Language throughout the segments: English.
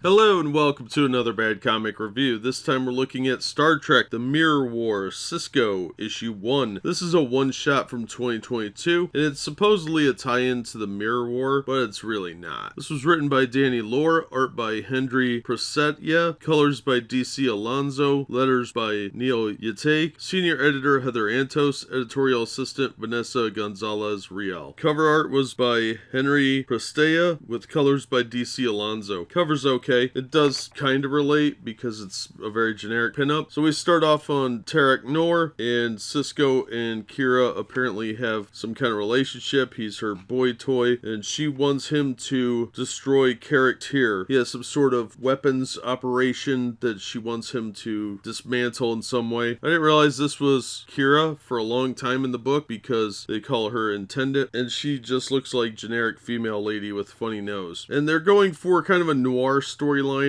Hello and welcome to another Bad Comic Review. This time we're looking at Star Trek The Mirror War, Sisko, Issue 1. This is a one-shot from 2022, and it's supposedly a tie-in to The Mirror War, but it's really not. This was written by Danny Lore, art by Hendry Prasetya, colors by DC Alonso, letters by Neil Uyetake, senior editor Heather Antos, editorial assistant Vanessa Gonzalez Real. Cover art was by Hendry Prasetya, with colors by DC Alonso. Cover's okay. It does kind of relate because it's a very generic pinup. So we start off on Kaarak Tyr, and Sisko and Kira apparently have some kind of relationship. He's her boy toy, and she wants him to destroy Kaarak Tyr. He has some sort of weapons operation that she wants him to dismantle in some way. I didn't realize this was Kira for a long time in the book because they call her Intendent, and she just looks like generic female lady with funny nose. And they're going for kind of a noir storyline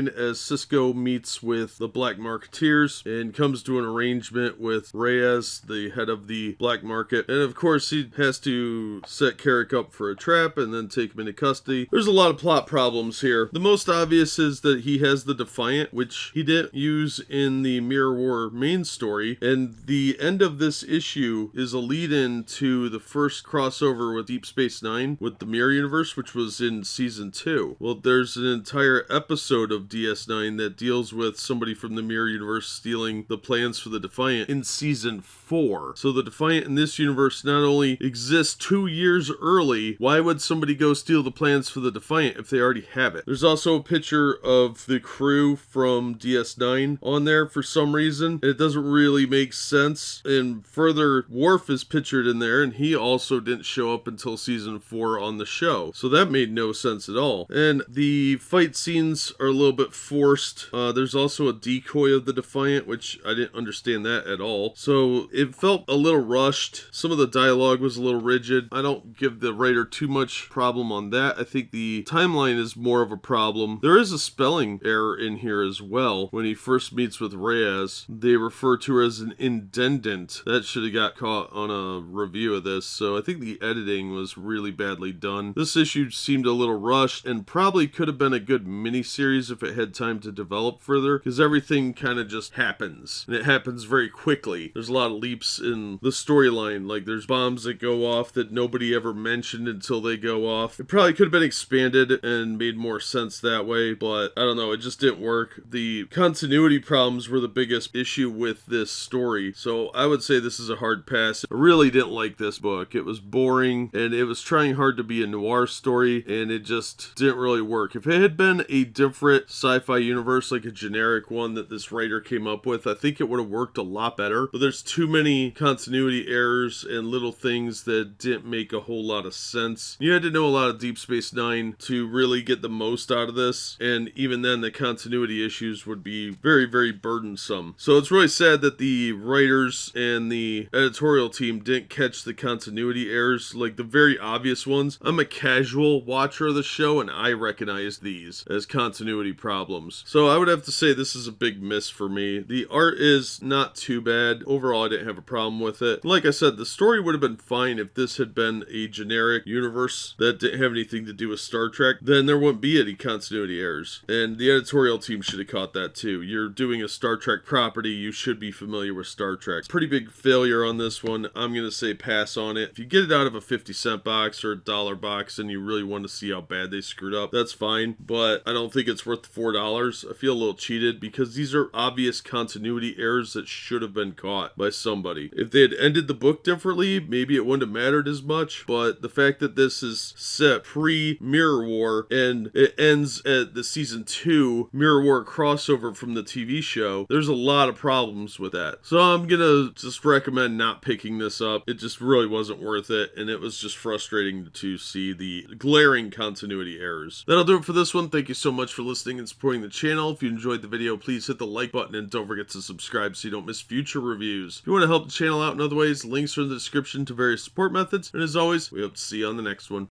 as Sisko meets with the Black Marketeers and comes to an arrangement with Reyes, the head of the black market. And of course, he has to set Kaarak up for a trap and then take him into custody. There's a lot of plot problems here. The most obvious is that he has the Defiant, which he didn't use in the Mirror War main story. And the end of this issue is a lead-in to the first crossover with Deep Space Nine with the Mirror Universe, which was in Season 2. Well, there's an entire episode of DS9 that deals with somebody from the Mirror Universe stealing the plans for the Defiant in Season 4. So the Defiant in this universe not only exists 2 years early, why would somebody go steal the plans for the Defiant if they already have it? There's also a picture of the crew from DS9 on there for some reason. It doesn't really make sense. And further, Worf is pictured in there, and he also didn't show up until Season 4 on the show. So that made no sense at all. And the fight scenes are a little bit forced. There's also a decoy of the Defiant, which I didn't understand that at all. So it felt a little rushed. Some of the dialogue was a little rigid. I don't give the writer too much problem on that. I think the timeline is more of a problem. There is a spelling error in here as well. When he first meets with Reyes, they refer to her as an Intendent. That should have got caught on a review of this. So I think the editing was really badly done. This issue seemed a little rushed and probably could have been a good miniseries if it had time to develop further, because everything kind of just happens, and it happens very quickly. There's a lot of leaps in the storyline, like there's bombs that go off that nobody ever mentioned until they go off. It probably could have been expanded and made more sense that way, but I don't know, it just didn't work. The continuity problems were the biggest issue with this story, so I would say this is a hard pass. I really didn't like this book. It was boring, and it was trying hard to be a noir story, and it just didn't really work. If it had been a different sci-fi universe, like a generic one that this writer came up with, I think it would have worked a lot better. But there's too many continuity errors and little things that didn't make a whole lot of sense. You had to know a lot of Deep Space Nine to really get the most out of this, and even then the continuity issues would be very, very burdensome. So it's really sad that the writers and the editorial team didn't catch the continuity errors, like the very obvious ones. I'm a casual watcher of the show, and I recognize these as continuity problems. So I would have to say this is a big miss for me. The art is not too bad. Overall, I didn't have a problem with it. Like I said, the story would have been fine if this had been a generic universe that didn't have anything to do with Star Trek. Then there wouldn't be any continuity errors. And the editorial team should have caught that too. You're doing a Star Trek property, you should be familiar with Star Trek. Pretty big failure on this one. I'm going to say pass on it. If you get it out of a 50-cent box or a $1 box and you really want to see how bad they screwed up, that's fine. But I don't think it's worth $4. I feel a little cheated because these are obvious continuity errors that should have been caught by somebody. If they had ended the book differently, maybe it wouldn't have mattered as much, but the fact that this is set pre-Mirror War and it ends at the Season 2 Mirror War crossover from the TV show, there's a lot of problems with that. So I'm gonna just recommend not picking this up. It just really wasn't worth it, and it was just frustrating to see the glaring continuity errors. That'll do it for this one. Thank you so much for listening and supporting the channel. If you enjoyed the video, please hit the like button and don't forget to subscribe so you don't miss future reviews. If you want to help the channel out in other ways, links are in the description to various support methods. And as always, we hope to see you on the next one.